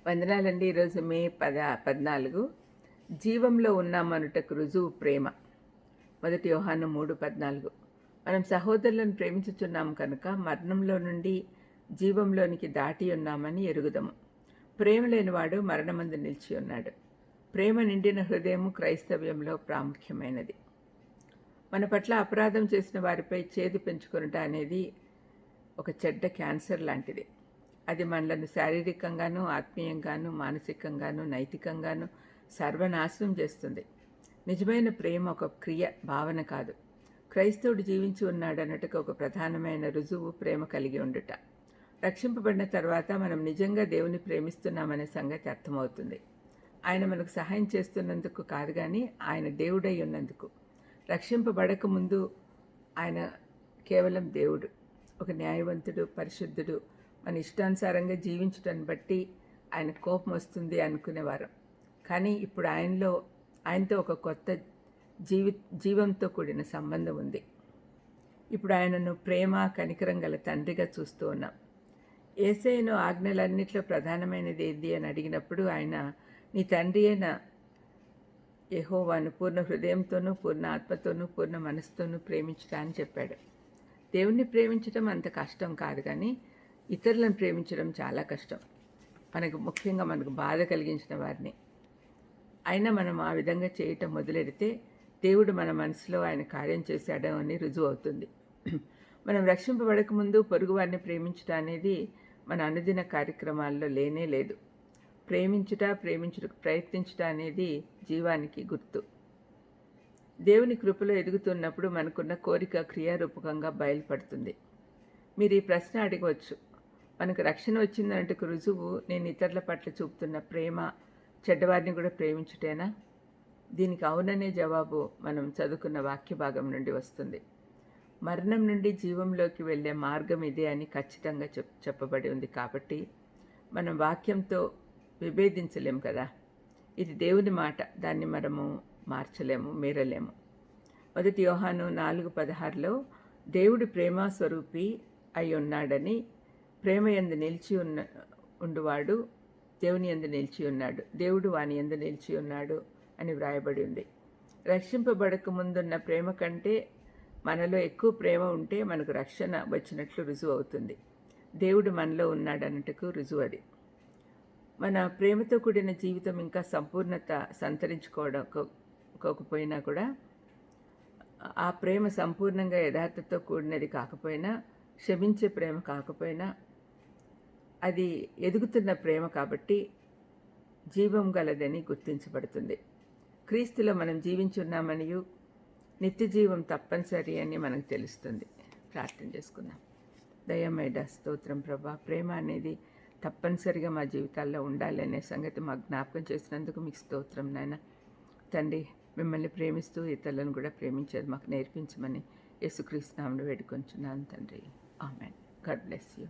వందనాలండి. ఈరోజు మే 14 జీవంలో ఉన్నామనుటకు రుజువు ప్రేమ. 1 యోహాను 3:14. మనం సహోదరులను ప్రేమించుచున్నాం కనుక మరణంలో నుండి జీవంలోనికి దాటి ఉన్నామని ఎరుగుదము. ప్రేమ లేనివాడు మరణమందు నిలిచి ఉన్నాడు. ప్రేమ నిండిన హృదయము క్రైస్తవ్యంలో ప్రాముఖ్యమైనది. మన పట్ల అపరాధం చేసిన వారిపై చేదు పెంచుకొనుట అనేది ఒక చెడ్డ క్యాన్సర్ లాంటిది. అది మనలను శారీరకంగాను, ఆత్మీయంగాను, మానసికంగాను, నైతికంగాను సర్వనాశనం చేస్తుంది. నిజమైన ప్రేమ ఒక క్రియ, భావన కాదు. క్రైస్తవుడు జీవించి ఉన్నాడన్నట్టుకు ఒక ప్రధానమైన రుజువు ప్రేమ కలిగి ఉండుట. రక్షింపబడిన తర్వాత మనం నిజంగా దేవుని ప్రేమిస్తున్నామనే సంగతి అర్థమవుతుంది. ఆయన మనకు సహాయం చేస్తున్నందుకు కాదు కానీ ఆయన దేవుడై ఉన్నందుకు. రక్షింపబడక ముందు ఆయన కేవలం దేవుడు, ఒక న్యాయవంతుడు, పరిశుద్ధుడు. మన ఇష్టానుసారంగా జీవించటాన్ని బట్టి ఆయన కోపం వస్తుంది అనుకునేవారు. కానీ ఇప్పుడు ఆయనతో ఒక కొత్త జీవంతో కూడిన సంబంధం ఉంది. ఇప్పుడు ఆయనను ప్రేమ, కనికరం గల తండ్రిగా చూస్తూ ఉన్నాం. యేసయ్యను ఆజ్ఞలన్నిట్లో ప్రధానమైనది ఏంది అని అడిగినప్పుడు ఆయన, నీ తండ్రి అయిన యెహోవాను పూర్ణ హృదయంతోనూ, పూర్ణ ఆత్మతోనూ, పూర్ణ మనసుతోనూ ప్రేమించుట అని చెప్పాడు. దేవుణ్ణి ప్రేమించడం అంత కష్టం కాదు, కానీ ఇతరులను ప్రేమించడం చాలా కష్టం. ముఖ్యంగా మనకు బాధ కలిగించిన వారిని. అయినా మనం ఆ విధంగా చేయటం మొదలెడితే దేవుడు మన మనసులో ఆయన కార్యం చేశాడు అని రుజువు అవుతుంది. మనం రక్షింపబడక ముందు పొరుగు వారిని ప్రేమించుట అనేది మన అనుదిన కార్యక్రమాల్లో లేనే లేదు. ప్రేమించుటకు ప్రయత్నించుట అనేది జీవానికి గుర్తు. దేవుని కృపలో ఎదుగుతున్నప్పుడు మనకున్న కోరిక క్రియారూపకంగా బయలుపడుతుంది. మీరు ఈ ప్రశ్న అడగవచ్చు, మనకు రక్షణ వచ్చిందంటే రుజువు నేను ఇతరుల పట్ల చూపుతున్న ప్రేమ చెడ్డవారిని కూడా ప్రేమించుటేనా? దీనికి అవుననే జవాబు మనం చదువుకున్న వాక్య భాగం నుండి వస్తుంది. మరణం నుండి జీవంలోకి వెళ్ళే మార్గం ఇదే అని ఖచ్చితంగా చెప్పబడి ఉంది. కాబట్టి మనం వాక్యంతో విభేదించలేము కదా. ఇది దేవుని మాట, దాన్ని మనము మార్చలేము, మీరలేము. 1 యోహాను 4:16లో దేవుడు ప్రేమ స్వరూపి అయి ఉన్నాడని, ప్రేమ యందు నిలిచి ఉండువాడు దేవుని యందు నిలిచి ఉన్నాడు, దేవుడు వాని యందు నిలిచి ఉన్నాడు అని వ్రాయబడి ఉంది. రక్షింపబడక ముందున్న ప్రేమ కంటే మనలో ఎక్కువ ప్రేమ ఉంటే మనకు రక్షణ వచ్చినట్లు రుజువు అవుతుంది. దేవుడు మనలో ఉన్నాడన్నట్టుకు రుజువు అది. మన ప్రేమతో కూడిన జీవితం ఇంకా సంపూర్ణత సంతరించుకోకపోయినా కూడా, ఆ ప్రేమ సంపూర్ణంగా యథార్థతో కూడినది కాకపోయినా, క్షమించే ప్రేమ కాకపోయినా, అది ఎదుగుతున్న ప్రేమ కాబట్టి జీవం గలదని గుర్తించబడుతుంది. క్రీస్తులో మనం జీవించున్నామనియు నిత్య జీవం తప్పనిసరి అని మనకు తెలుస్తుంది. ప్రార్థన చేసుకుందాం. దయమేడ స్తోత్రం ప్రభా, ప్రేమ అనేది తప్పనిసరిగా మా జీవితాల్లో ఉండాలి అనే సంగతి మాకు జ్ఞాపకం చేసినందుకు మీకు స్తోత్రం నాయన. తండ్రి, మిమ్మల్ని ప్రేమిస్తూ ఇతరులను కూడా ప్రేమించేది మాకు నేర్పించమని యేసుక్రీస్తు నామమున వేడుకొంచున్నాను తండ్రి. ఆమెన్. God bless you.